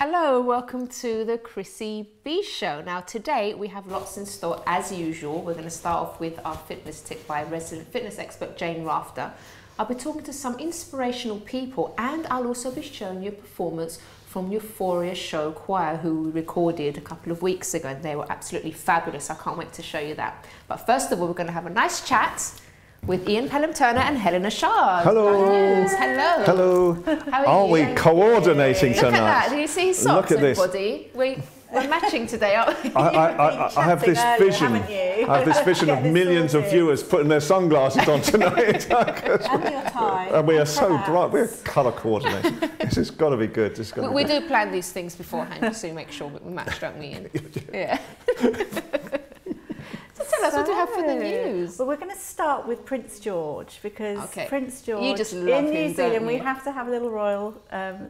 Hello, welcome to the Chrissy B Show. Now today we have lots in store as usual. We're going to start off with our fitness tip by resident fitness expert Jane Rafter. I'll be talking to some inspirational people and I'll also be showing you a performance from Euphoria Show Choir who we recorded a couple of weeks ago and they were absolutely fabulous. I can't wait to show you that. But first of all we're going to have a nice chat with Ian Pelham-Turner and Helena Shard. Hello. Hello. Hello. How are Aren't we coordinating tonight? Look at that. Do you see his socks, everybody? We're matching today, aren't we? I have this vision. I have this vision of millions of viewers putting their sunglasses on tonight. And your tie. And we are so bright. We're colour coordinating. This has got to be good. We do plan these things beforehand just to make sure we match, don't we, Ian? Yeah. Tell us what you have for the news. Well, we're going to start with Prince George because Prince George you just love in New him, Zealand, we have to have a little royal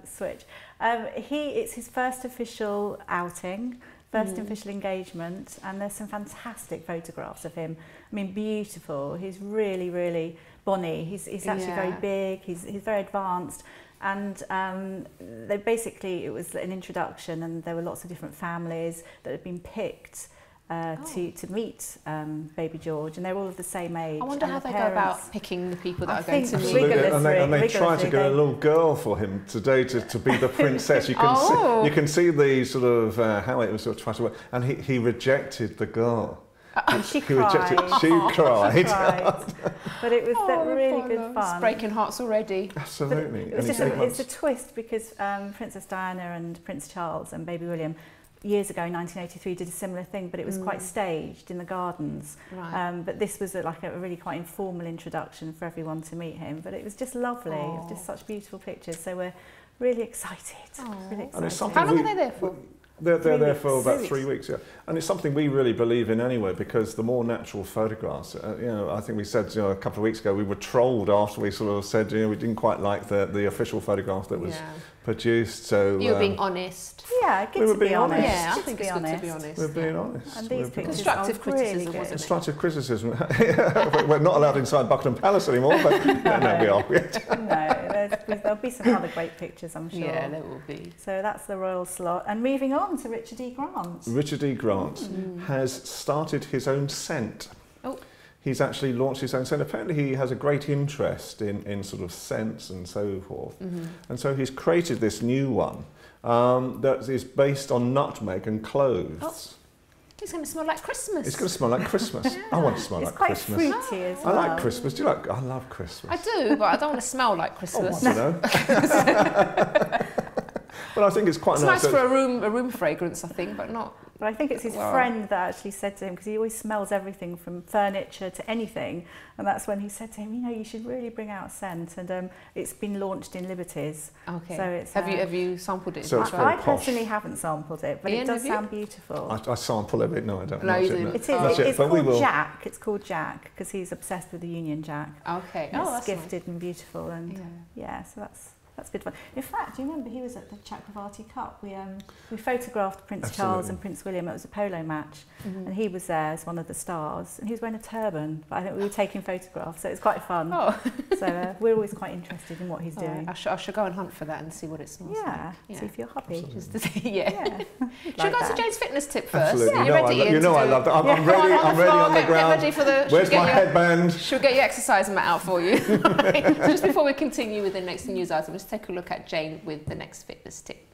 switch. It's his first official outing, first official engagement, and there's some fantastic photographs of him. I mean, beautiful. He's really, really bonny. He's actually very big. He's very advanced. And it was an introduction, and there were lots of different families that had been picked to meet baby George, and they're all of the same age. I wonder how they go about picking the people that are going to meet. And they try to get a little girl for him today to be the princess. You can you can see the sort of how it was sort of trying to work, and he rejected the girl. And she cried. She cried. But it was really good fun. It's breaking hearts already. Absolutely. It's a twist because Princess Diana and Prince Charles and baby William years ago in 1983 did a similar thing, but it was quite staged in the gardens. Right. But this was like a really quite informal introduction for everyone to meet him. But it was just lovely. It was just such beautiful pictures. So we're really excited. Really excited. How long are they there for? They're there for about 3 weeks, yeah. And it's something we really believe in anyway, because the more natural photographs, I think we said a couple of weeks ago, we were trolled after we sort of said, we didn't quite like the official photograph that was produced. So you were being honest. Yeah, good to be honest. Yeah, I think it's good to be honest. We're being honest. And these pictures constructive criticism, really wasn't it? Constructive criticism. We're not allowed inside Buckingham Palace anymore, but no, we are. No, there'll be some other great pictures, I'm sure. Yeah, there will be. So that's the royal slot. And moving on to Richard E. Grant. Richard E. Grant has started his own scent. Oh. He's actually launched his own scent. Apparently he has a great interest in sort of scents and so forth. And so he's created this new one that is based on nutmeg and cloves. Oh. It's going to smell like Christmas. It's going to smell like Christmas. I want to smell like Christmas. It's quite fruity as well. I like Christmas. Do you like? I love Christmas. I do, but I don't want to smell like Christmas. Oh, I don't know. But I think it's quite nice. It's nice for a room fragrance, I think, but not. But I think it's his friend that actually said to him, because he always smells everything from furniture to anything, and that's when he said to him, you should really bring out a scent, and it's been launched in Liberties. Okay. So it's, have you sampled it? So I personally haven't sampled it, but Ian, it does sound beautiful. I sample it. No, I don't. No, you didn't. It is. It's called Jack. It's called Jack because he's obsessed with the Union Jack. Okay. It's gifted and beautiful, and so that's good fun. In fact, do you remember he was at the Chakravarti Cup? We photographed Prince Charles and Prince William. It was a polo match, and he was there as one of the stars, and he was wearing a turban. But I think we were taking photographs, so it was quite fun. Oh. So we're always quite interested in what he's doing. I should go and hunt for that and see what it smells like. Yeah, see if you're happy. Just to see, should we go to Jane's fitness tip first? Absolutely. Yeah. You ready, I love that. I'm ready. I'm ready on the ground. Get ready for the. Where's my headband? Should we get your exercise mat out for you? Right. So just before we continue with the next news item, let's take a look at Jane with the next fitness tip.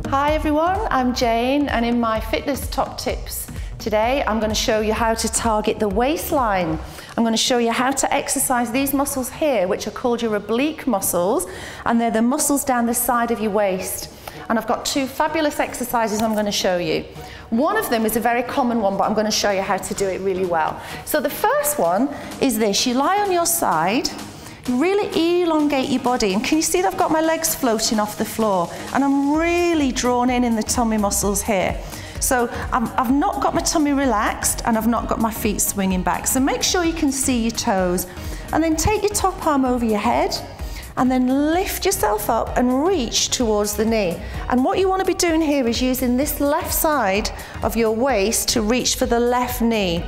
Hi everyone, I'm Jane, and in my fitness top tips today I'm going to show you how to target the waistline. I'm going to show you how to exercise these muscles here, which are called your oblique muscles, and they're the muscles down the side of your waist. And I've got two fabulous exercises I'm going to show you. One of them is a very common one, but I'm going to show you how to do it really well. So the first one is this. You lie on your side, really elongate your body, and can you see that I've got my legs floating off the floor, and I'm really drawn in the tummy muscles here. So I've not got my tummy relaxed, and I've not got my feet swinging back. So make sure you can see your toes, and then take your top arm over your head, and then lift yourself up and reach towards the knee. And what you want to be doing here is using this left side of your waist to reach for the left knee.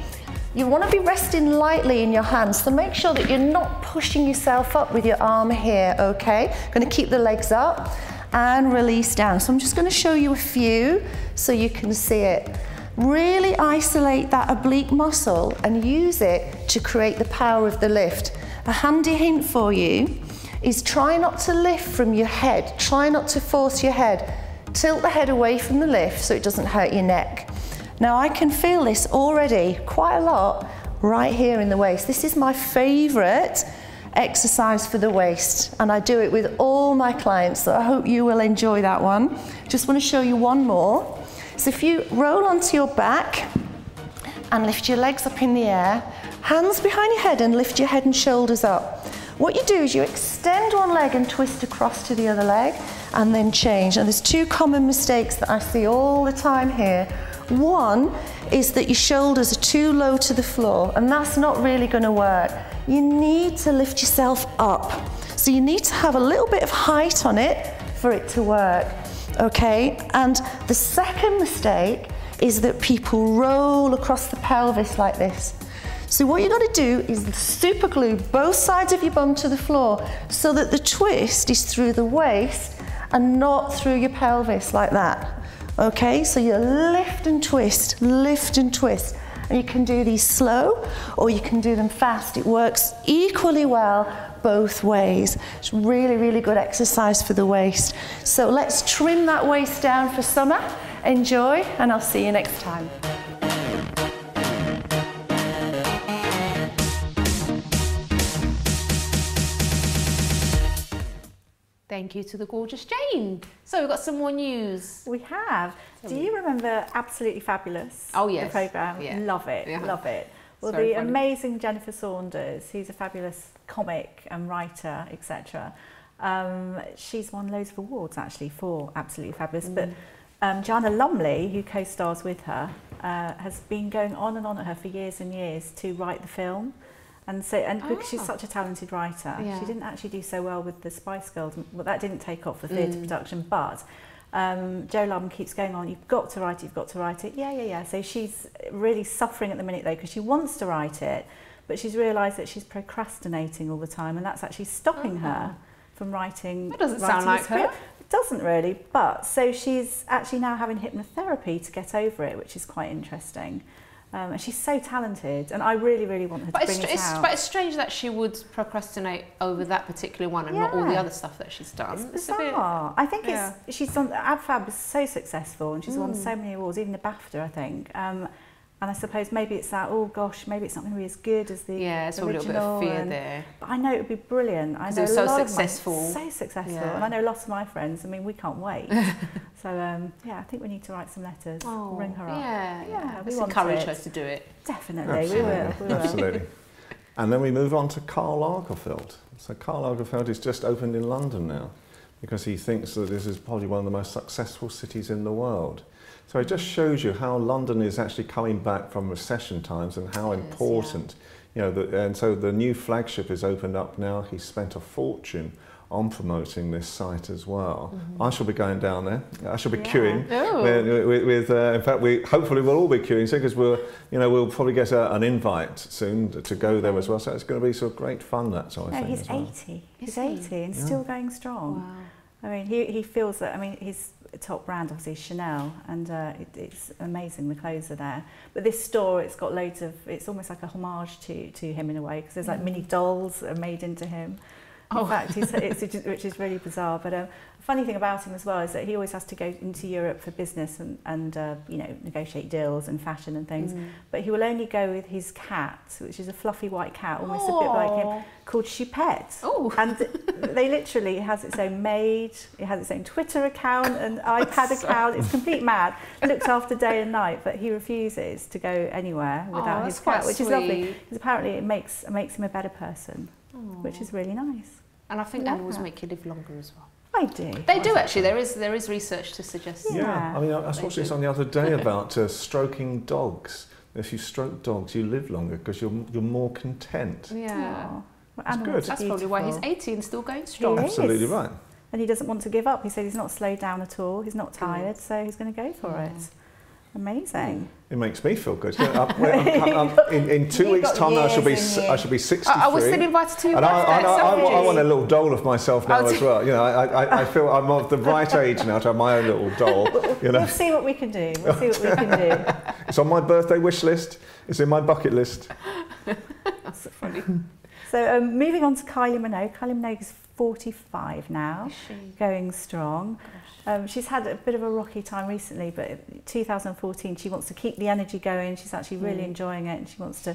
You want to be resting lightly in your hands, so make sure that you're not pushing yourself up with your arm here, okay? Going to keep the legs up and release down. So I'm just going to show you a few so you can see it. Really isolate that oblique muscle and use it to create the power of the lift. A handy hint for you is try not to lift from your head. Try not to force your head. Tilt the head away from the lift so it doesn't hurt your neck. Now I can feel this already quite a lot right here in the waist. This is my favorite exercise for the waist, and I do it with all my clients, so I hope you will enjoy that one. Just want to show you one more. So if you roll onto your back and lift your legs up in the air, hands behind your head and lift your head and shoulders up. What you do is you extend one leg and twist across to the other leg and then change. And there's two common mistakes that I see all the time here. One is that your shoulders are too low to the floor, and that's not really going to work. You need to lift yourself up. So you need to have a little bit of height on it for it to work, okay? And the second mistake is that people roll across the pelvis like this. So what you've got to do is super glue both sides of your bum to the floor so that the twist is through the waist and not through your pelvis like that. Okay, so you lift and twist, and you can do these slow or you can do them fast. It works equally well both ways. It's really, really good exercise for the waist. So let's trim that waist down for summer. Enjoy, and I'll see you next time. Thank you to the gorgeous Jane. So we've got some more news. We have. Do you remember Absolutely Fabulous? Oh yes. The programme? Yeah. Love it, Yeah. love it. Well, Very the funny. amazing Jennifer Saunders, who's a fabulous comic and writer, etc. She's won loads of awards actually for Absolutely Fabulous. But Joanna Lumley, who co-stars with her, has been going on and on at her for years and years to write the film. And because she's such a talented writer, she didn't actually do so well with the Spice Girls. Well, that didn't take off the theatre production, but Jo Lum keeps going on, you've got to write it. Yeah. So she's really suffering at the minute though, because she wants to write it, but she's realised that she's procrastinating all the time, and that's actually stopping her from writing. That doesn't sound like her. It doesn't really, but so she's actually now having hypnotherapy to get over it, which is quite interesting. And she's so talented, and I really, really want her to bring it out. But it's strange that she would procrastinate over that particular one and not all the other stuff that she's done. It's bizarre. I think she's done. Ab Fab is so successful, and she's won so many awards, even the BAFTA, I think. And I suppose maybe it's that, oh gosh, maybe it's not going to be as good as the original. Yeah, it's a little bit of fear there. But I know it would be brilliant. I know it's so successful. So successful. And I know lots of my friends, I mean, we can't wait. So, yeah, I think we need to write some letters, ring her up. Yeah, we let's want encourage her to do it. Definitely, Absolutely. we will. Absolutely. And then we move on to Karl Lagerfeld. So Karl Lagerfeld is just opened in London now, because he thinks that this is probably one of the most successful cities in the world. So it just shows you how London is actually coming back from recession times and how important, you know, and so the new flagship is opened up now. He spent a fortune on promoting this site as well. I shall be going down there. I shall be queuing. In fact, hopefully we'll all be queuing soon, because we'll probably get an invite soon to go there as well. So it's going to be sort of great fun, that sort of thing. He's as well. 80. He's 80 and still going strong. Wow. I mean, he feels that. I mean, his top brand obviously is Chanel, and it's amazing. The clothes are there, but this store, it's got loads of. It's almost like a homage to him in a way, because there's like mini dolls that are made into him. In fact, which is really bizarre. But a funny thing about him as well is that he always has to go into Europe for business and negotiate deals and fashion and things. But he will only go with his cat, which is a fluffy white cat, almost a bit like him, called Choupette. And they literally, it has its own maid, it has its own Twitter account and iPad account. It's complete mad. Looked after day and night, but he refuses to go anywhere without his cat, which is lovely. Because apparently it makes him a better person, which is really nice. And I think animals make you live longer as well. I do. They do actually. There is research to suggest. Yeah. I mean, I was watching this on the other day about stroking dogs. If you stroke dogs, you live longer because you're more content. Yeah. Well, good. That's probably why he's 80 and still going strong. Absolutely right. And he doesn't want to give up. He said he's not slowed down at all. He's not tired, so he's going to go for it. Amazing. It makes me feel good. In 2 weeks' time, I shall be 63. I was still invited to your and birthday. I want a little doll of myself now as well. You know, I feel I'm of the right age now to have my own little doll. You know, we'll see what we can do. We'll see what we can do. It's on my birthday wish list. It's in my bucket list. That's so funny. So moving on to Kylie Minogue. Kylie Minogue is 45 now, going strong. She's had a bit of a rocky time recently, but 2014 she wants to keep the energy going. She's actually really enjoying it and she wants to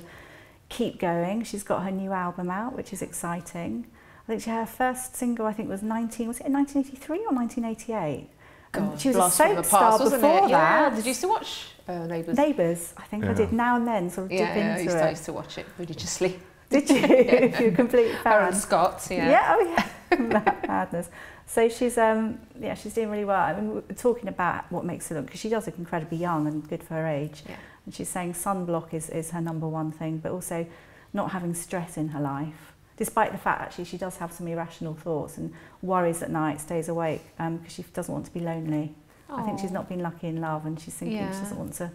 keep going. She's got her new album out, which is exciting. I think her first single, I think, was it 1983 or 1988? God, she was a soap star before that. Yeah. Did you used to watch Neighbours? Neighbours, I think I did now and then, sort of dip into it. I used to watch it religiously. Did you? You're a complete fan. Her and Scott, Madness. So she's she's doing really well. I mean, we're talking about what makes her look, because she does look incredibly young and good for her age. Yeah. And she's saying sunblock is her #1 thing, but also not having stress in her life. Despite the fact actually she does have some irrational thoughts and worries at night, stays awake because she doesn't want to be lonely. Aww. I think she's not been lucky in love and she's thinking she doesn't want to.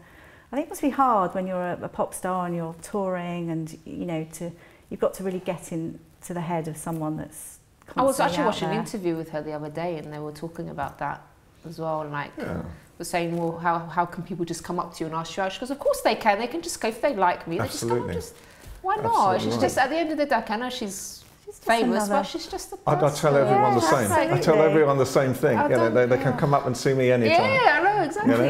I think it must be hard when you're a pop star and you're touring and you've got to really get into the head of someone that's I was actually watching an interview with her the other day and they were talking about that as well, and were saying, well, how can people just come up to you and ask you out? She goes, of course they can just go if they like me. Absolutely. They just come and why not? Absolutely. She's just, at the end of the day, I know she's famous, but she's just a person. I tell everyone the same. Absolutely. I tell everyone the same thing. They can come up and see me anytime. Yeah, I know, exactly.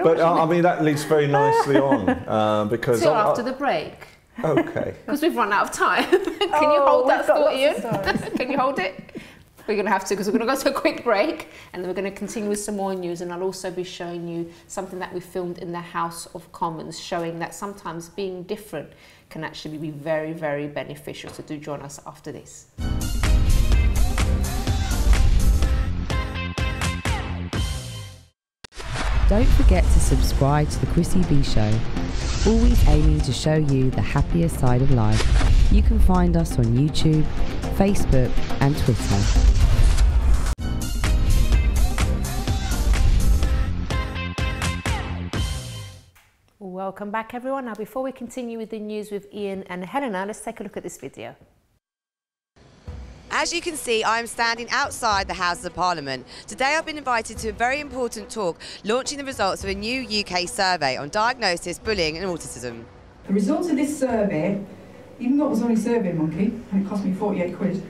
But I mean, that leads very nicely on because... Till after the break. Okay. Because we've run out of time. Can you hold that thought, Ian? Can you hold it? We're going to have to, because we're going to go to a quick break and then we're going to continue with some more news, and I'll also be showing you something that we filmed in the House of Commons, showing that sometimes being different can actually be very, very beneficial. So do join us after this. Don't forget to subscribe to the Chrissy B Show, always aiming to show you the happier side of life. You can find us on YouTube, Facebook and Twitter. Welcome back, everyone. Now, before we continue with the news with Ian and Helena, let's take a look at this video. As you can see, I'm standing outside the Houses of Parliament. Today I've been invited to a very important talk launching the results of a new UK survey on diagnosis, bullying and autism. The results of this survey, even though it was only SurveyMonkey and it cost me 48 quid,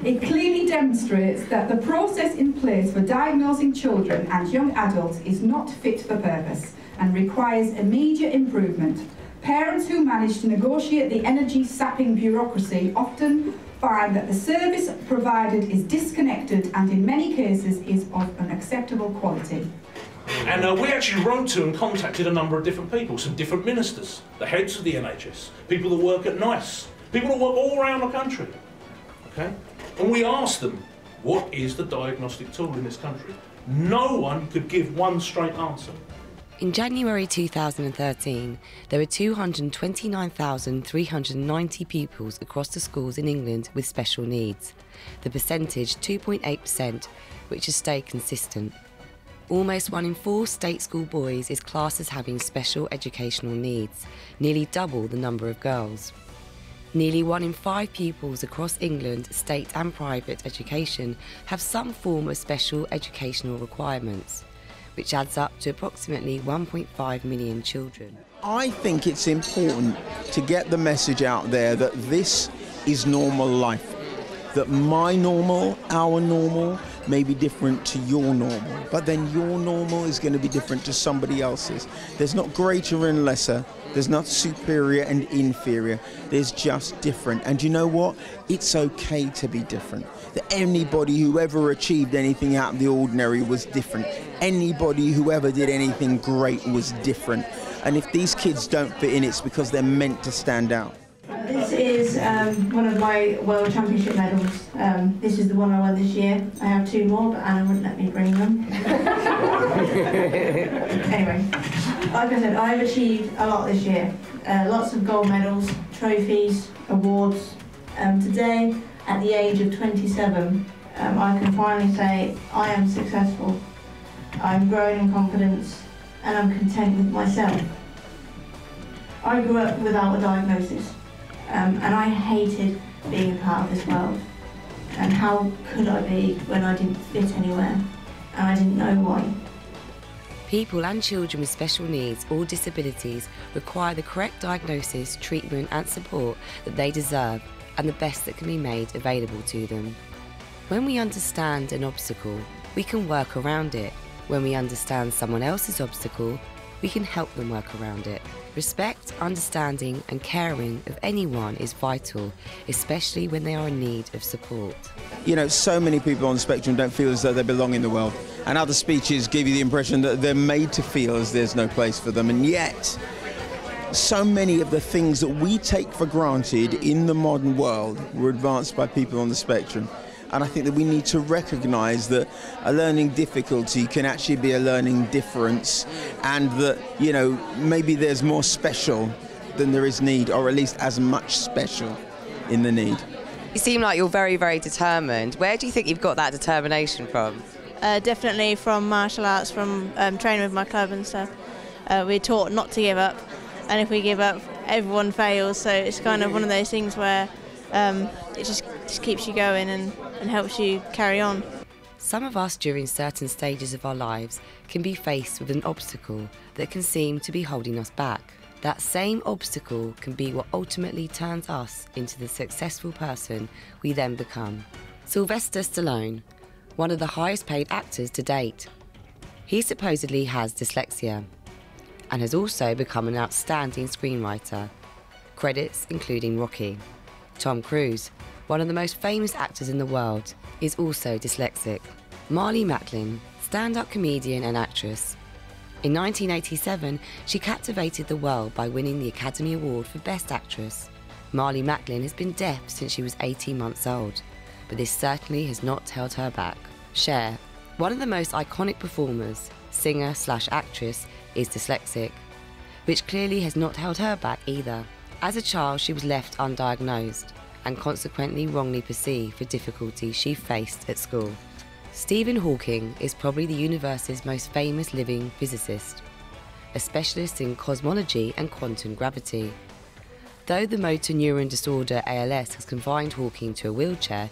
it clearly demonstrates that the process in place for diagnosing children and young adults is not fit for purpose and requires immediate improvement. Parents who manage to negotiate the energy-sapping bureaucracy often find that the service provided is disconnected and in many cases is of unacceptable quality. And we actually wrote to and contacted a number of different people, some different ministers, the heads of the NHS, people that work at NICE, people that work all around the country, okay? And we asked them, what is the diagnostic tool in this country? No one could give one straight answer. In January 2013, there were 229,390 pupils across the schools in England with special needs. The percentage 2.8%, which has stayed consistent. Almost 1 in 4 state school boys is classed as having special educational needs, nearly double the number of girls. Nearly 1 in 5 pupils across England, state and private education, have some form of special educational requirements, which adds up to approximately 1.5 million children. I think it's important to get the message out there that this is normal life, that my normal, our normal, may be different to your normal, but then your normal is going to be different to somebody else's. There's not greater and lesser, there's not superior and inferior, there's just different. And you know what? It's okay to be different. That anybody who ever achieved anything out of the ordinary was different. Anybody who ever did anything great was different. And if these kids don't fit in, it's because they're meant to stand out. This is one of my World Championship medals. This is the one I won this year. I have 2 more, but Anna wouldn't let me bring them. Anyway, like I said, I've achieved a lot this year. Lots of gold medals, trophies, awards. Today, at the age of 27, I can finally say I am successful. I'm growing in confidence. and I'm content with myself. I grew up without a diagnosis, and I hated being a part of this world. And how could I be when I didn't fit anywhere, and I didn't know why? People and children with special needs or disabilities require the correct diagnosis, treatment and support that they deserve, and the best that can be made available to them. When we understand an obstacle, we can work around it. When we understand someone else's obstacle, we can help them work around it. Respect, understanding and caring of anyone is vital, especially when they are in need of support. You know, so many people on the spectrum don't feel as though they belong in the world, and other speeches give you the impression that they're made to feel as there's no place for them, and yet so many of the things that we take for granted in the modern world were advanced by people on the spectrum. And I think that we need to recognise that a learning difficulty can actually be a learning difference, and that, you know, maybe there's more special than there is need, or at least as much special in the need. You seem like you're very, very determined. Where do you think you've got that determination from? Definitely from martial arts, from training with my club and stuff. We're taught not to give up, and if we give up, everyone fails, so it's kind of one of those things where it just keeps you going and helps you carry on. Some of us during certain stages of our lives can be faced with an obstacle that can seem to be holding us back. That same obstacle can be what ultimately turns us into the successful person we then become. Sylvester Stallone, one of the highest paid actors to date. He supposedly has dyslexia and has also become an outstanding screenwriter. Credits including Rocky. Tom Cruise, one of the most famous actors in the world, is also dyslexic. Marlee Matlin, stand-up comedian and actress. In 1987, she captivated the world by winning the Academy Award for Best Actress. Marlee Matlin has been deaf since she was 18 months old, but this certainly has not held her back. Cher, one of the most iconic performers, singer/actress, is dyslexic, which clearly has not held her back either. As a child, she was left undiagnosed and consequently wrongly perceived for difficulties she faced at school. Stephen Hawking is probably the universe's most famous living physicist, a specialist in cosmology and quantum gravity. Though the motor neuron disorder ALS has confined Hawking to a wheelchair,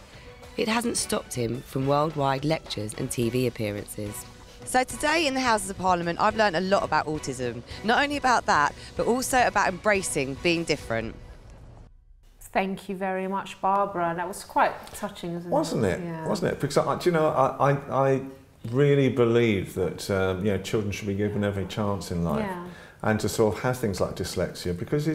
it hasn't stopped him from worldwide lectures and TV appearances. So today in the Houses of Parliament, I've learned a lot about autism. Not only about that, but also about embracing being different. Thank you very much, Barbara. That was quite touching, wasn't it? Yeah. Wasn't it? Because I really believe that children should be given every chance in life, and to sort of have things like dyslexia, because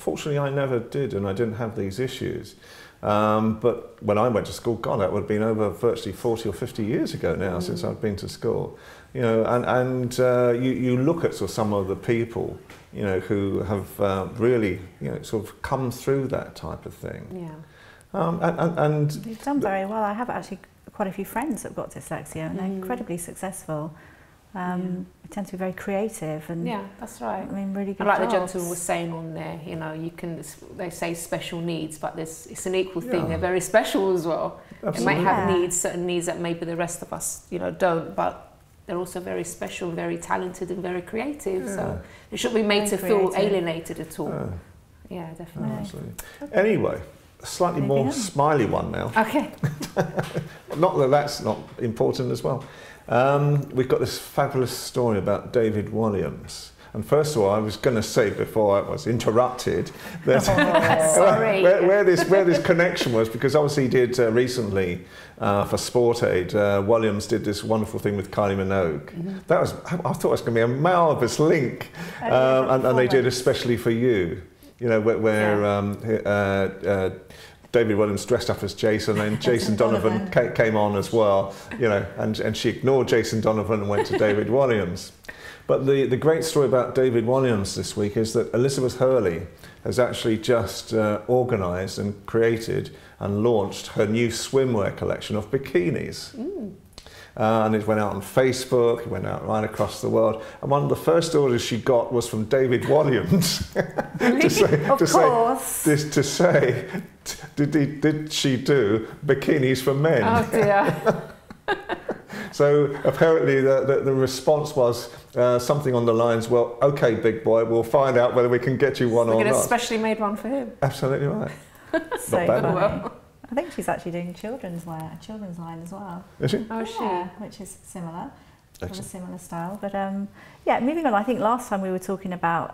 fortunately I never did, and I didn't have these issues. But when I went to school, God, that would have been over virtually 40 or 50 years ago now since I've been to school. You know, you look at sort of some of the people, you know, who have really, you know, sort of come through that type of thing. Yeah. And you've done very well. I have actually quite a few friends that have got dyslexia, and they're incredibly successful. They tend to be very creative, and yeah, that's right. I mean, really good. Like jobs. the gentleman was saying on there, you know, you can. They say special needs, but it's an equal thing. They're very special as well. Absolutely. They might have certain needs that maybe the rest of us, you know, don't. But they're also very special, very talented, and very creative. So they shouldn't be made to feel alienated at all. Yeah, definitely. Absolutely. Anyway, a slightly more smiley one now. Okay. Not that that's not important as well. We've got this fabulous story about David Williams. And first of all, I was going to say before I was interrupted that where this connection was, because obviously he did recently for Sport Aid, Williams did this wonderful thing with Kylie Minogue. That was, I thought it was going to be a marvellous link, and they did especially for you. You know, where David Williams dressed up as Jason, and Jason Donovan came on as well, you know, and she ignored Jason Donovan and went to David Williams. But the great story about David Williams this week is that Elizabeth Hurley has actually just organised and created and launched her new swimwear collection of bikinis. And it went out on Facebook, it went out right across the world. And one of the first orders she got was from David Williams to say, did she do bikinis for men? Oh dear. So apparently the response was something on the lines, well, okay, big boy, we'll find out whether we can get you one or not. We're going to specially made one for him. Absolutely right. So Not bad. funny. I think she's actually doing a children's line as well. Is she? Oh, is she? Yeah, which is similar. Of a Excellent. similar style, but yeah, moving on, I think last time we were talking about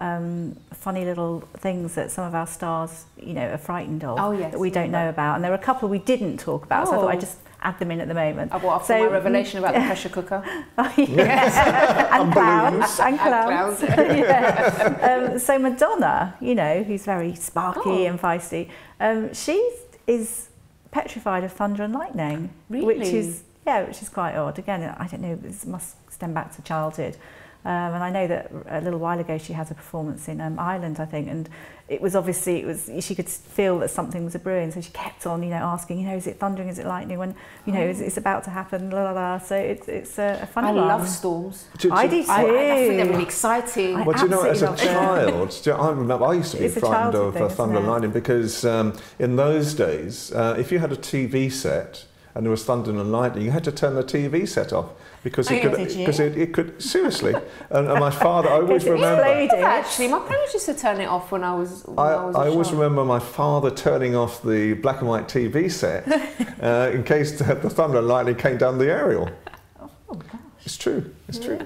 funny little things that some of our stars, you know, are frightened of, that we don't know about, and there were a couple we didn't talk about, so I thought I'd just add them in at the moment. After my revelation about the pressure cooker. Oh, yes. And clowns. And clowns. Yeah. So Madonna, you know, who's very sparky and feisty, she is petrified of thunder and lightning. Really? Which is quite odd. Again, I don't know, this must stem back to childhood. And I know that a little while ago she had a performance in Ireland, I think, and she could feel that something was brewing, so she kept on, you know, asking, you know, is it thundering, is it lightning, when, you know, it's about to happen, la la la. So it's a funny one. I love storms. I do too. I think they're really exciting. Well, do you know, as a child, I remember I used to be frightened of thunder and lightning because in those days, if you had a TV set and there was thunder and lightning, you had to turn the TV set off because it could seriously. And my father, I always remember. Actually, my parents used to turn it off when I was. I always remember my father turning off the black and white TV set in case the thunder and lightning came down the aerial. Oh gosh! It's true. It's true.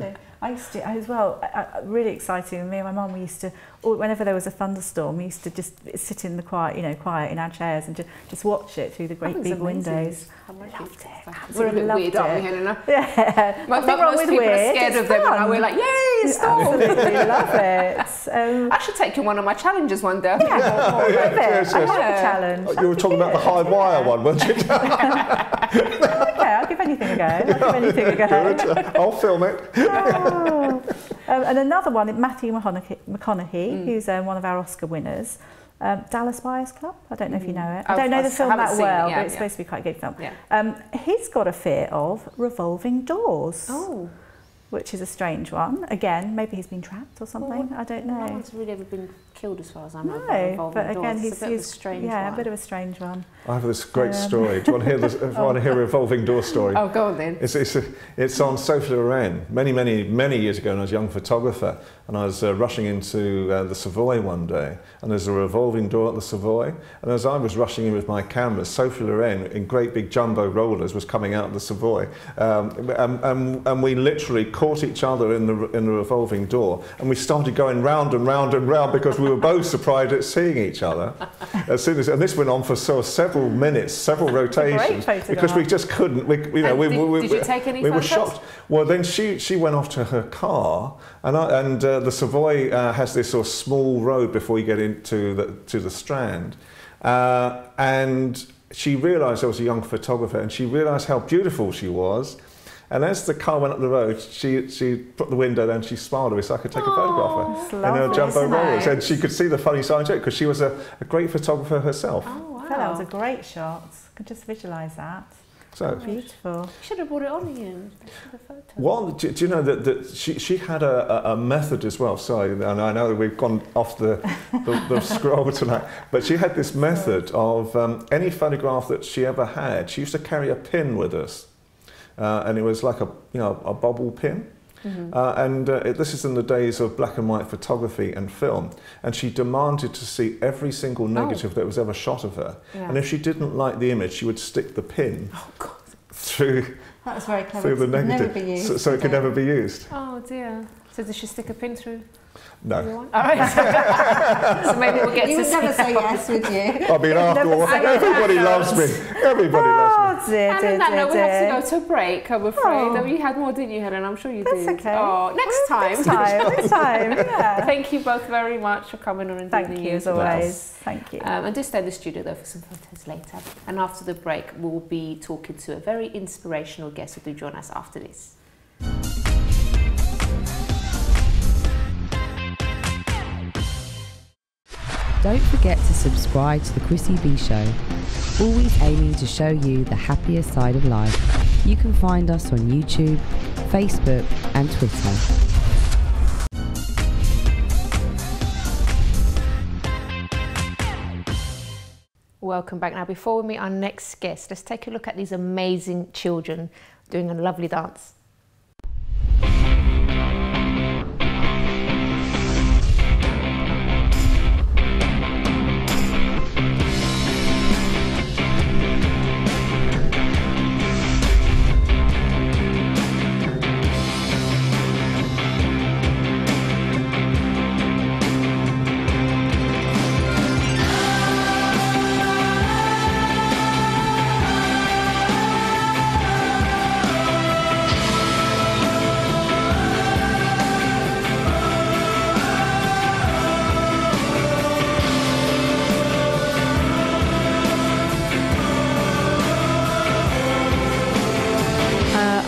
I used to as well. Really exciting. Me and my mum, we used to, whenever there was a thunderstorm, we used to just sit in the quiet in our chairs and just watch it through the great big windows. I loved it. Absolutely loved it. Yeah. Most people are scared of them, and we're like, yay, storm! Absolutely love it. I should take you on one of my challenges one day. Yeah, I love a challenge. You were talking about the high wire one, weren't you? Okay, I'll give anything a go. Good. I'll film it. And another one, Matthew McConaughey, who's one of our Oscar winners. Dallas Buyers Club. I don't know if you know it. I don't know the film that well, but it's supposed to be quite a good film. Yeah. He's got a fear of revolving doors. Oh. Which is a strange one. Again, maybe he's been trapped or something. I don't know. No one's really ever been killed as far as I'm aware. No, but again, he's a strange one. Yeah, a bit of a strange one. I have this great story. Do you want to hear this? Want to hear a revolving door story? Oh, go on then. It's on Sophie Loren. Many years ago, when I was a young photographer, and I was rushing into the Savoy one day, and there's a revolving door at the Savoy, and as I was rushing in with my camera, Sophie Loren, in great big jumbo rollers, was coming out of the Savoy, and we literally caught each other in the revolving door, and we started going round and round and round because we were both surprised at seeing each other. And this went on for several minutes, several rotations, because we just couldn't. Did you take any photos? We were shocked. Well, then she went off to her car, and the Savoy has this sort of small road before you get into the Strand, and she realised I was a young photographer, and she realised how beautiful she was. And as the car went up the road, she put the window down, she smiled at me so I could take a photograph of her in her jumbo rollers. And she could see the funny side of it because she was a great photographer herself. Oh, wow. I thought that was a great shot. I could just visualise that. So beautiful. You should have brought it on again. Well, do you know that she had a method as well? Sorry, and I know that we've gone off the scroll tonight, but she had this method of any photograph that she ever had, she used to carry a pin with us. And it was like a bobble pin, this is in the days of black and white photography and film. And she demanded to see every single negative that was ever shot of her. Yeah. And if she didn't like the image, she would stick the pin through the negative, so it could never be used. Oh dear! So did she stick a pin through? No. All right. So maybe we'll get you to would never say yes, would you? I mean, after all, everybody loves me. Everybody loves me. And on that note, we have to go to a break, I'm afraid. You had more, didn't you, Helen? I'm sure you did. That's okay. Oh, next time. Next time, yeah. Thank you both very much for coming on and doing the news. Thank you, as always. Thank you. And do stay in the studio, though, for some photos later. And after the break, we'll be talking to a very inspirational guest who will join us after this. Don't forget to subscribe to the Chrissy B Show, always aiming to show you the happier side of life. You can find us on YouTube, Facebook and Twitter. Welcome back. Now, before we meet our next guest, let's take a look at these amazing children doing a lovely dance.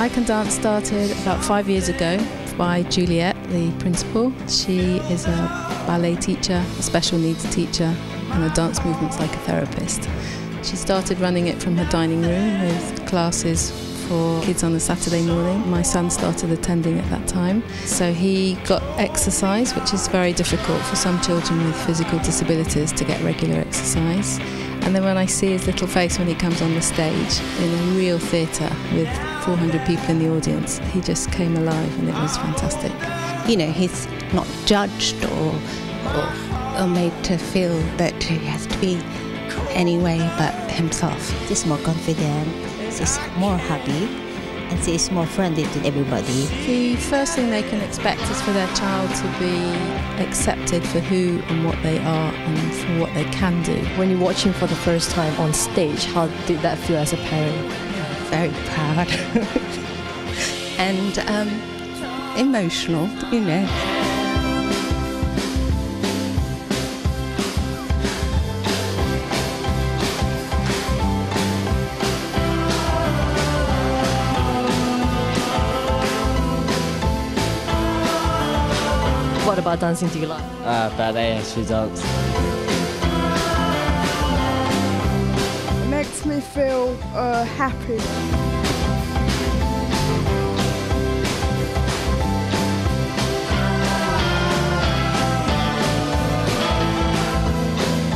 I Can Dance started about 5 years ago by Juliet, the principal. She is a ballet teacher, a special needs teacher, and a dance movement psychotherapist. She started running it from her dining room with classes for kids on a Saturday morning. My son started attending at that time. So he got exercise, which is very difficult for some children with physical disabilities to get regular exercise. And then when I see his little face when he comes on the stage in a real theatre with 400 people in the audience, he just came alive and it was fantastic. You know, he's not judged or made to feel that he has to be any way but himself. He's more confident, he's more happy, and he's more friendly to everybody. The first thing they can expect is for their child to be accepted for who and what they are and for what they can do. When you watch him for the first time on stage, how did that feel as a parent? Very proud and emotional, you know. What about dancing do you like? Ballet, she dance. It makes me feel happy.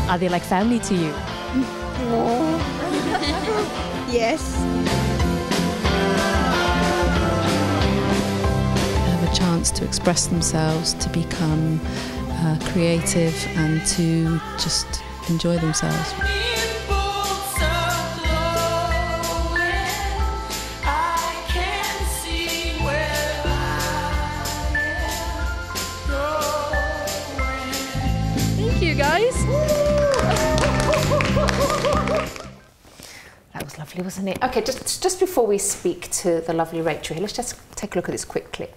Are they like family to you? Yes. Chance to express themselves, to become creative and to just enjoy themselves. Thank you guys. That was lovely, wasn't it? Okay, just before we speak to the lovely Rachel here, let's just take a look at this quick clip.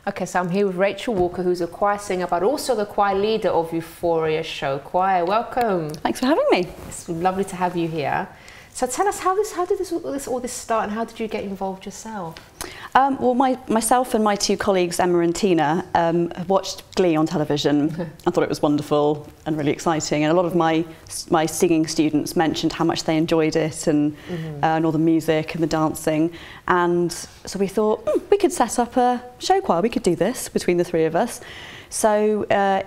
Okay, so I'm here with Rachel Walker, who's a choir singer, but also the choir leader of Euphoria Show Choir. Welcome. Thanks for having me. It's lovely to have you here. So tell us, how did all this start, and how did you get involved yourself? Well, myself and my two colleagues, Emma and Tina, watched Glee on television. I thought it was wonderful and really exciting. And a lot of my singing students mentioned how much they enjoyed it and all the music and the dancing. And so we thought, we could set up a show choir. We could do this between the three of us. So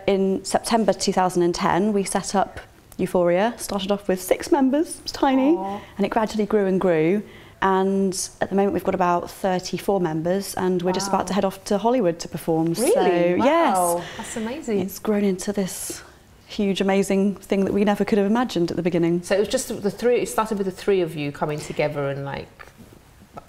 in September 2010, we set up Euphoria. Started off with 6 members, it was tiny, and it gradually grew and grew. And at the moment we've got about 34 members, and we're just about to head off to Hollywood to perform. Really? So, wow. Yes. That's amazing. It's grown into this huge, amazing thing that we never could have imagined at the beginning. So it was just the three, it started with the three of you coming together, and like,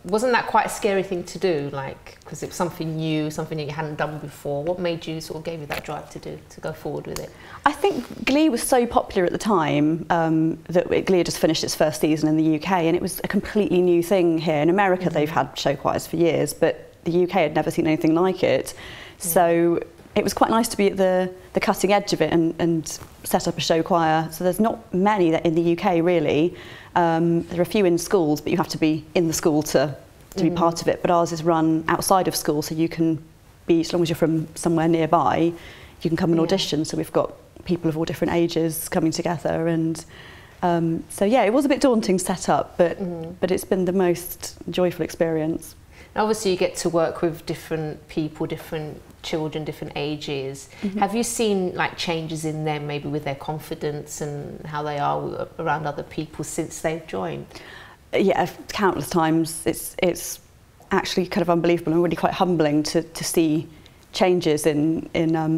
wasn't that quite a scary thing to do? Like, because it was something new, something that you hadn't done before. What made you sort of gave you that drive to go forward with it? I think Glee was so popular at the time that Glee had just finished its first season in the UK, and it was a completely new thing here. In America, they've had show choirs for years, but the UK had never seen anything like it. So it was quite nice to be at the cutting edge of it and set up a show choir. So there's not many that in the UK really. There are a few in schools, but you have to be in the school to be part of it. But ours is run outside of school, so you can be, as long as you're from somewhere nearby, you can come and audition. So we've got people of all different ages coming together, and so yeah, it was a bit daunting setup, but it's been the most joyful experience. Obviously, you get to work with different people, different children, different ages. Have you seen like changes in them, maybe with their confidence and how they are around other people since they've joined? Yeah, countless times. It's actually kind of unbelievable and really quite humbling to see changes in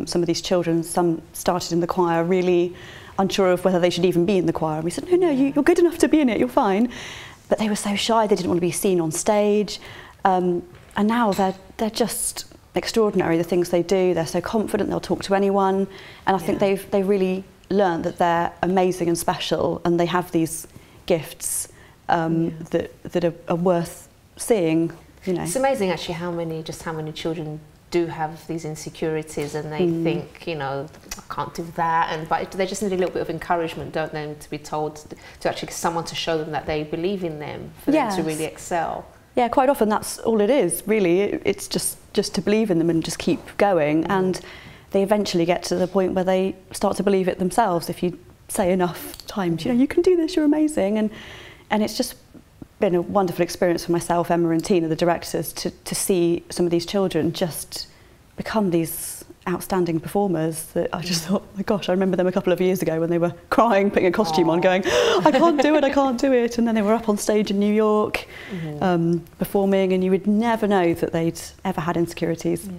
some of these children. Some started in the choir really unsure of whether they should even be in the choir. And we said, no, you're good enough to be in it, you're fine. But they were so shy, they didn't want to be seen on stage. And now they're just extraordinary, the things they do. They're so confident, they'll talk to anyone. And I think they've really learned that they're amazing and special, and they have these gifts that are worth seeing. You know. It's amazing actually how many children do have these insecurities, and they think, you know, I can't do that, but they just need a little bit of encouragement, don't they, to be told, to actually someone to show them that they believe in them, for them to really excel. Yeah, quite often that's all it is, really. It's just to believe in them and just keep going, and they eventually get to the point where they start to believe it themselves. If you say enough times, you know, you can do this, you're amazing, and it's just been a wonderful experience for myself, Emma and Tina, the directors, to see some of these children just become these outstanding performers that I just thought, oh my gosh, I remember them a couple of years ago when they were crying, putting a costume on, going, I can't do it, I can't do it. And then they were up on stage in New York performing, and you would never know that they'd ever had insecurities. Yeah.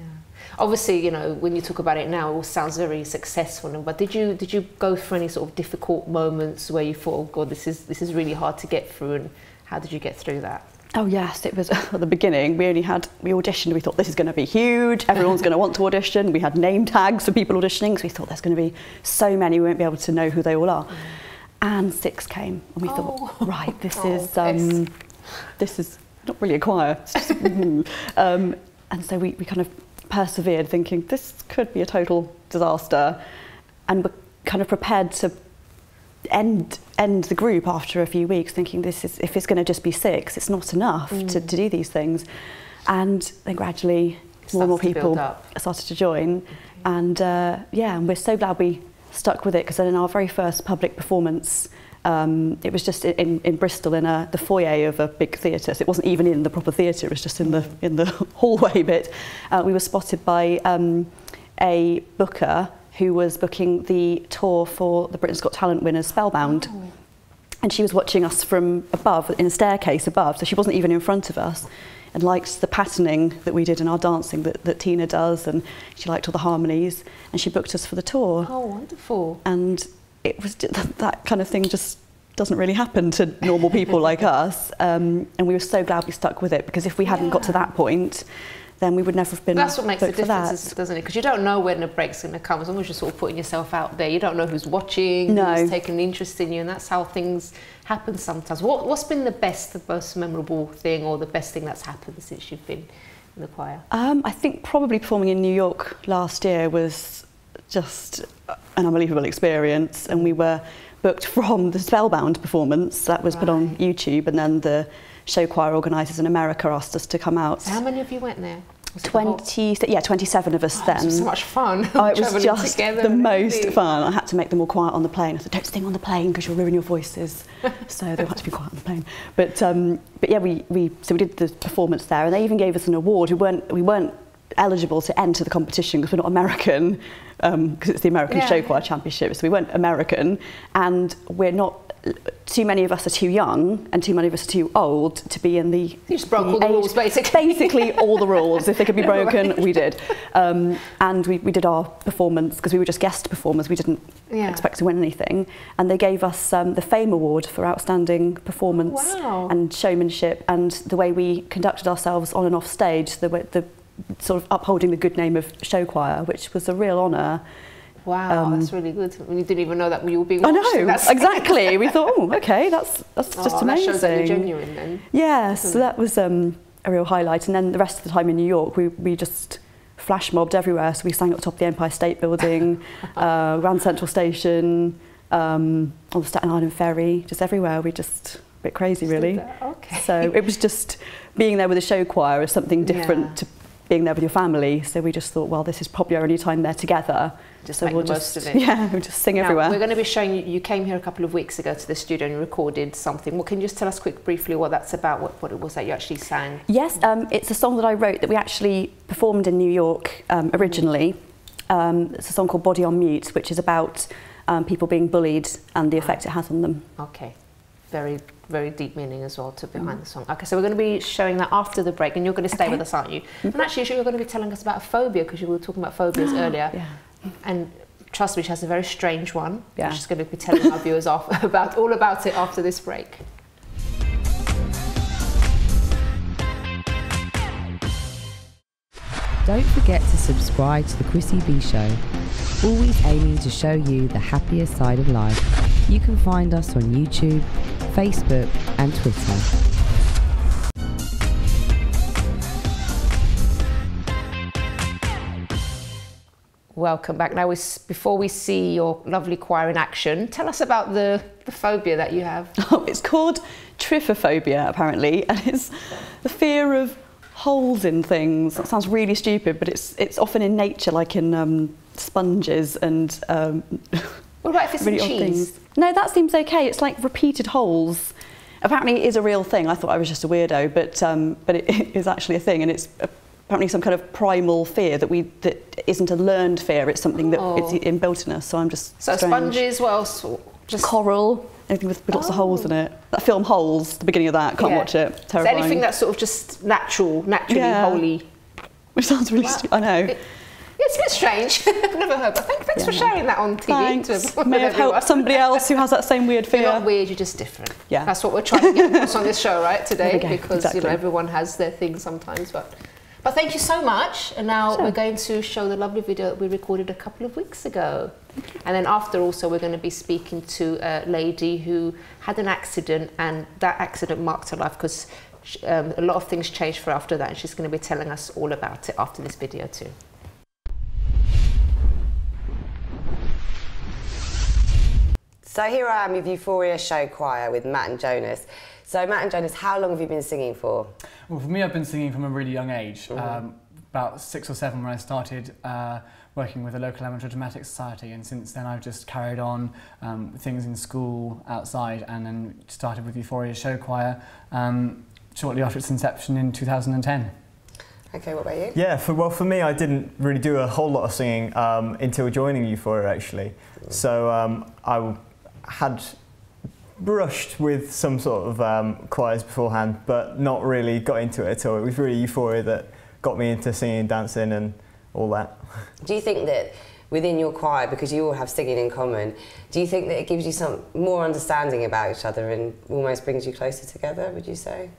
Obviously, you know, when you talk about it now, it all sounds very successful. But did you go through any sort of difficult moments where you thought, oh God, this is really hard to get through, and how did you get through that? Oh yes, it was at the beginning. We auditioned, we thought this is going to be huge, everyone's going to want to audition. We had name tags for people auditioning, so we thought there's going to be so many, we won't be able to know who they all are. And 6 came, and we thought, right, this is not really a choir. And so we kind of persevered, thinking this could be a total disaster, and we're kind of prepared to end the group after a few weeks, thinking if it's going to just be 6, it's not enough to do these things. And then gradually more and more people started to join, and and we're so glad we stuck with it, because then in our very first public performance, it was just in Bristol in the foyer of a big theatre, so it wasn't even in the proper theatre, it was just in the hallway bit. We were spotted by a booker who was booking the tour for the Britain's Got Talent winners Spellbound. And she was watching us from above, in a staircase above, so she wasn't even in front of us, and liked the patterning that we did in our dancing that Tina does, and she liked all the harmonies, and she booked us for the tour. Oh, wonderful. And it was that kind of thing just doesn't really happen to normal people like us, and we were so glad we stuck with it, because if we hadn't got to that point, then we would never have been. That's what makes the difference, doesn't it? Because you don't know when a break's going to come. As long as you're sort of putting yourself out there, you don't know who's watching, who's taking an interest in you, and that's how things happen sometimes. What's been the most memorable thing, or the best thing that's happened since you've been in the choir? I think probably performing in New York last year was just an unbelievable experience, and we were booked from the Spellbound performance that was put on YouTube, and then the show choir organisers in America asked us to come out. So how many of you went there? 27 of us then. It was so much fun. Oh, it was just the most fun. I had to make them all quiet on the plane. I said, don't sing on the plane because you'll ruin your voices. So they had to be quiet on the plane. But yeah, we did the performance there, and they even gave us an award. We weren't eligible to enter the competition because we're not American, because it's the American Show Choir Championship, so we weren't American, and we're not. Too many of us are too young, and too many of us are too old to be in the. You just broke all the rules, basically. Basically, all the rules. If they could be broken, we did. And we did our performance, because we were just guest performers. We didn't expect to win anything. And they gave us the Fame Award for outstanding performance and showmanship, and the way we conducted ourselves on and off stage, the sort of upholding the good name of show choir, which was a real honour. Wow, that's really good. We didn't even know that we were being watched. I know, exactly. We thought, oh, okay, that's just amazing. That shows that you're genuine then. Yeah, so that was a real highlight. And then the rest of the time in New York, we just flash mobbed everywhere. So we sang at the top of the Empire State Building, Grand Central Station, on the Staten Island Ferry, just everywhere. We just, a bit crazy really. Okay. So it was just being there with a show choir is something different to being there with your family. So we just thought, well, this is probably our only time there together. Just so make we'll the just, most of it. Yeah, we'll just sing now, everywhere. We're going to be showing you, you came here a couple of weeks ago to the studio and recorded something. Well, can you just tell us briefly what that's about, what it was that you actually sang? Yes, it's a song that I wrote that we actually performed in New York originally. It's a song called Body on Mute, which is about people being bullied and the effect it has on them. Okay, very, very deep meaning as well behind the song. Okay, so we're going to be showing that after the break, and you're going to stay with us, aren't you? And actually, you're going to be telling us about a phobia, because you were talking about phobias earlier. Yeah. And trust me, she has a very strange one. Yeah. She's going to be telling our viewers all about it after this break. Don't forget to subscribe to the Chrissy B Show, always aiming to show you the happier side of life. You can find us on YouTube, Facebook and Twitter. Welcome back. Now, before we see your lovely choir in action, tell us about the phobia that you have. Oh, it's called trypophobia, apparently, and it's the fear of holes in things. That sounds really stupid, but it's often in nature, like in sponges and what about if it's really in odd cheese? things. No, that seems okay. It's like repeated holes. Apparently it is a real thing. I thought I was just a weirdo, but it is actually a thing, and it's apparently some kind of primal fear that isn't a learned fear. It's something that it's inbuilt in us. So I'm just so strange. Sponges, what else? Just coral. Anything with lots of holes in it. That film Holes, the beginning of that, can't watch it. Terrifying. So anything that's sort of just naturally holy. Which sounds really stupid, I know. It's a bit strange. I've never heard, but thanks for sharing that on TV. Thanks. May have helped somebody else who has that same weird fear. You're not weird, you're just different. Yeah. That's what we're trying to get across on this show, right, today, because exactly. Everyone has their things sometimes. But thank you so much. And now we're going to show the lovely video that we recorded a couple of weeks ago. And then after also we're going to be speaking to a lady who had an accident, and that accident marked her life because a lot of things changed for her after that, and she's going to be telling us all about it after this video too. So here I am with Euphoria Show Choir with Matt and Jonas. So Matt and Jonas, how long have you been singing for? Well, for me, I've been singing from a really young age. About 6 or 7 when I started working with a local amateur dramatic society, and since then I've just carried on things in school, outside, and then started with Euphoria Show Choir shortly after its inception in 2010. Okay, what about you? Yeah, for me, I didn't really do a whole lot of singing until joining Euphoria, actually. So I had brushed with some sort of choirs beforehand, but not really got into it at all. It was really Euphoria that got me into singing, dancing and all that. Do you think that within your choir, because you all have singing in common, do you think that it gives you some more understanding about each other and almost brings you closer together, would you say?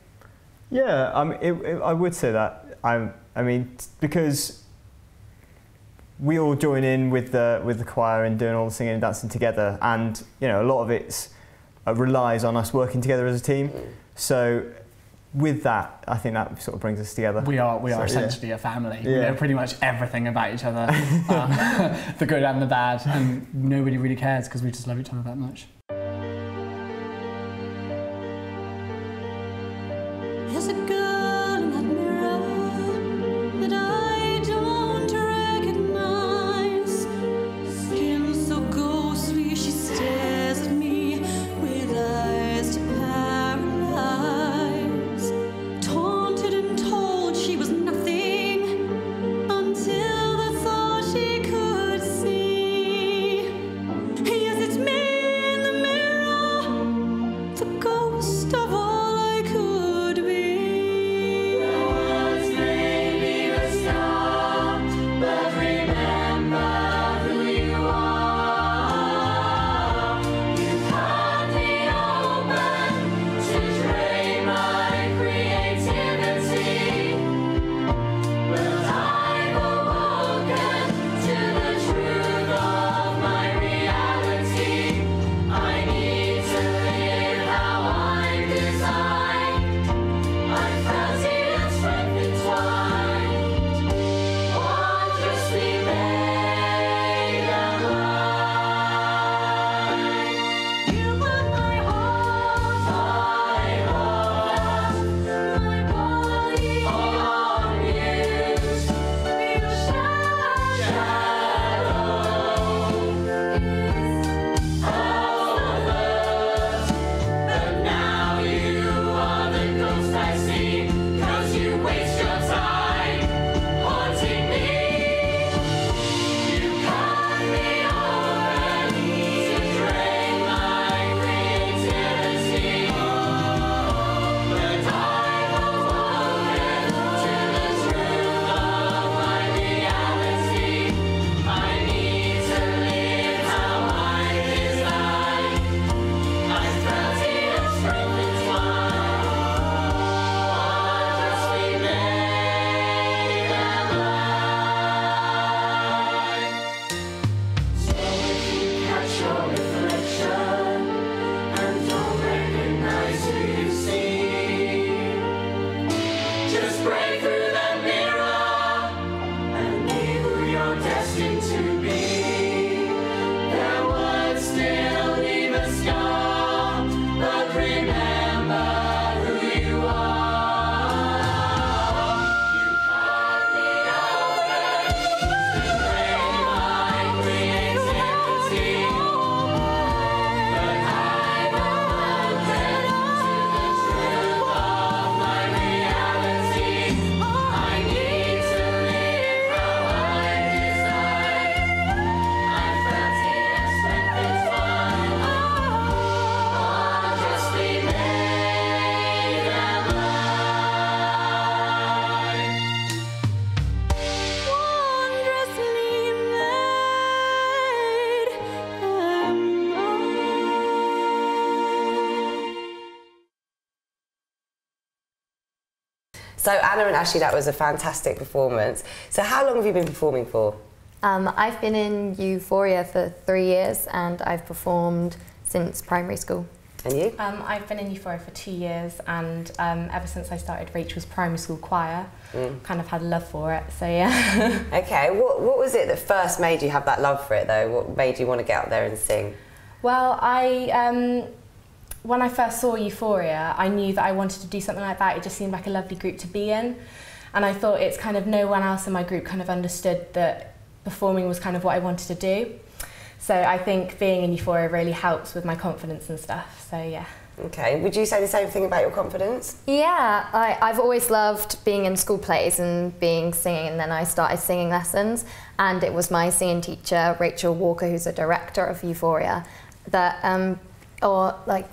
Yeah, I would say that. I mean, because we all join in with the choir and doing all the singing and dancing together, and a lot of it relies on us working together as a team. So with that, I think that sort of brings us together. We are essentially a family. Yeah. We know pretty much everything about each other, the good and the bad, and nobody really cares because we just love each other that much. There's a girl in that mirror that I don't recognize. Skin so ghostly, she stares at me with eyes to paralyze. Taunted and told she was nothing until the thought she could see. Yes, it's me in the mirror, the ghost of all I could be. So Anna and Ashley, that was a fantastic performance. So how long have you been performing for? I've been in Euphoria for 3 years and I've performed since primary school. And you? I've been in Euphoria for 2 years and ever since I started Rachel's primary school choir, kind of had a love for it, so yeah. Okay, what was it that first made you have that love for it though? What made you want to get up there and sing? Well, when I first saw Euphoria, I knew that I wanted to do something like that. It just seemed like a lovely group to be in. And I thought it's kind of no one else in my group kind of understood that performing was kind of what I wanted to do. So I think being in Euphoria really helps with my confidence and stuff, so yeah. Okay, would you say the same thing about your confidence? Yeah, I've always loved being in school plays and singing, and then I started singing lessons, and it was my singing teacher, Rachel Walker, who's a director of Euphoria, that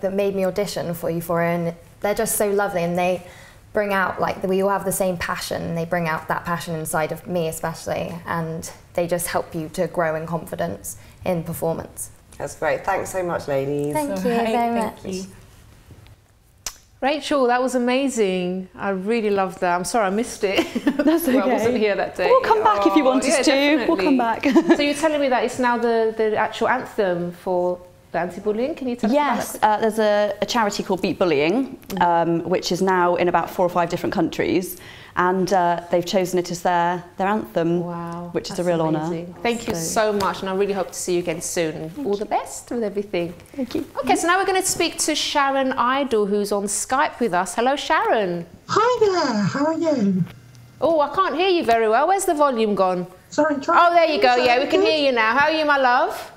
that made me audition for Euphoria, and they're just so lovely, and they bring out, we all have the same passion, and they bring out that passion inside of me especially, and they just help you to grow in confidence in performance. That's great. Thanks so much, ladies. Thank you very much. Rachel, that was amazing. I really loved that. I'm sorry I missed it. That's okay. Well, I wasn't here that day. We'll come back if you want us to. Definitely. We'll come back. So you're telling me that it's now the actual anthem for the anti-bullying? Can you tell us about that? Yes, there's a charity called Beat Bullying, which is now in about 4 or 5 different countries, and they've chosen it as their anthem, which is a real honour. Thank you so much, and I really hope to see you again soon. All the best with everything. Thank you. Okay, so now we're going to speak to Sharon Idle, who's on Skype with us. Hello, Sharon. Hi there, how are you? Oh, I can't hear you very well. Where's the volume gone? Sorry, oh, there you go. Yeah, we can hear you now. How are you, my love?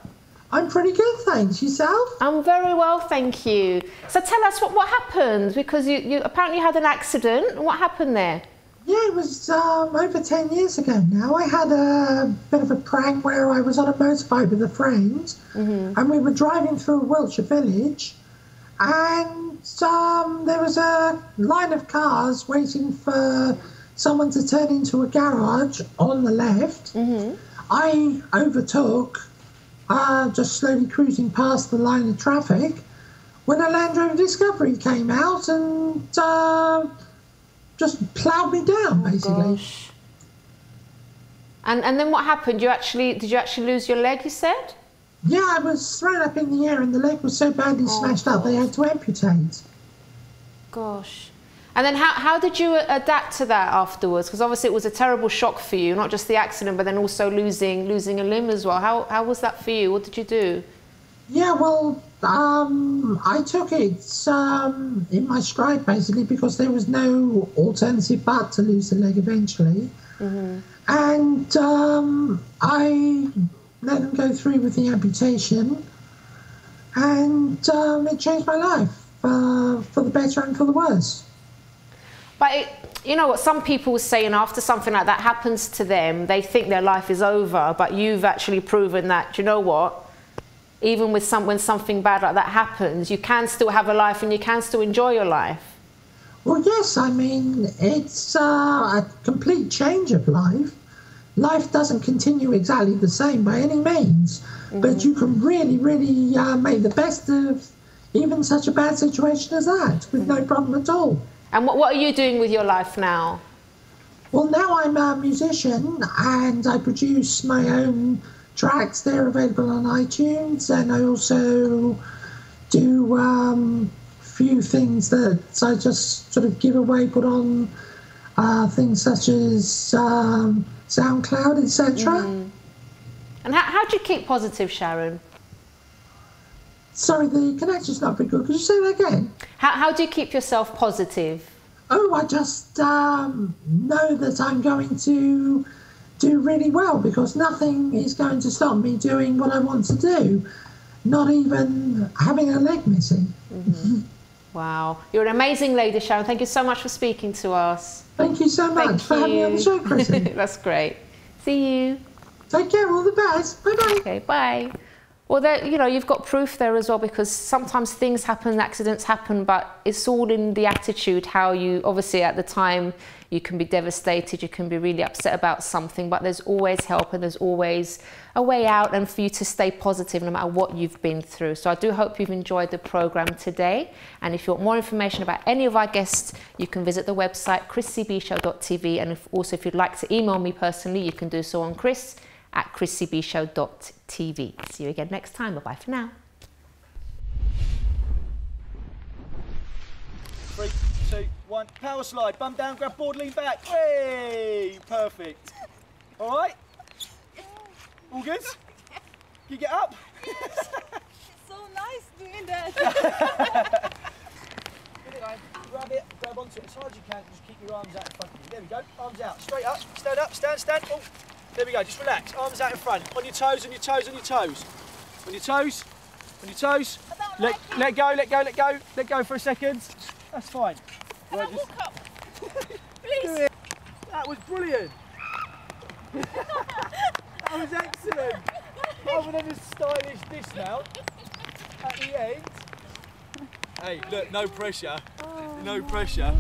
I'm pretty good, thanks. Yourself? I'm very well, thank you. So tell us what happened, because you apparently had an accident. What happened there? Yeah, it was over 10 years ago now. I had a bit of a prank where I was on a motorbike with a friend, and we were driving through a Wiltshire village, and there was a line of cars waiting for someone to turn into a garage on the left. I overtook, just slowly cruising past the line of traffic, when a Land Rover Discovery came out and just ploughed me down, basically. Gosh. And then what happened? Did you actually lose your leg, you said? Yeah, I was thrown up in the air and the leg was so badly smashed up they had to amputate. Gosh. And then how did you adapt to that afterwards? Because obviously it was a terrible shock for you, not just the accident, but then also losing a limb as well. How was that for you? What did you do? Yeah, well, I took it in my stride, basically, because there was no alternative but to lose the leg eventually. And I let them go through with the amputation, and it changed my life for the better and for the worse. But you know what, some people say, after something like that happens to them, they think their life is over, but you've actually proven that, you know what, even with when something bad like that happens, you can still have a life and you can still enjoy your life. Well, yes, I mean, it's a complete change of life. Life doesn't continue exactly the same by any means, but you can really, really make the best of even such a bad situation as that with no problem at all. And what are you doing with your life now? Well, now I'm a musician and I produce my own tracks. They're available on iTunes, and I also do a few things that I just sort of give away, put on things such as SoundCloud, etc. And how do you keep positive, Sharon? Sorry, the connection's not very good. Could you say that again? How do you keep yourself positive? Oh, I just know that I'm going to do really well, because nothing is going to stop me doing what I want to do, not even having a leg missing. Wow. You're an amazing lady, Sharon. Thank you so much for speaking to us. Thank you so much for having me on the show, Chrissy. That's great. See you. Take care, all the best. Bye-bye. Okay, bye. Well, you know, you've got proof there as well, because sometimes things happen, accidents happen, but it's all in the attitude, how you, obviously at the time, you can be devastated, you can be really upset about something, but there's always help and there's always a way out, and for you to stay positive no matter what you've been through. So I do hope you've enjoyed the programme today. And if you want more information about any of our guests, you can visit the website chrissybshow.tv. And if you'd like to email me personally, you can do so on chris@chrissybshow.tv. See you again next time. Bye-bye for now. 3, 2, 1, power slide, bum down, grab board, lean back. Hey, perfect. All right? All good? You get up? It's so nice doing that. Grab it, grab onto it as hard as you can, just keep your arms out in front of you. There we go, arms out, straight up, stand up, stand. Oh, there we go, just relax, arms out in front, on your toes, on your toes, on your toes. On your toes, on your toes. Let go for a second. That's fine. Can I walk up? Please. That was brilliant. That was excellent. Other than a stylish dismount at the end. Hey, look, no pressure. No pressure.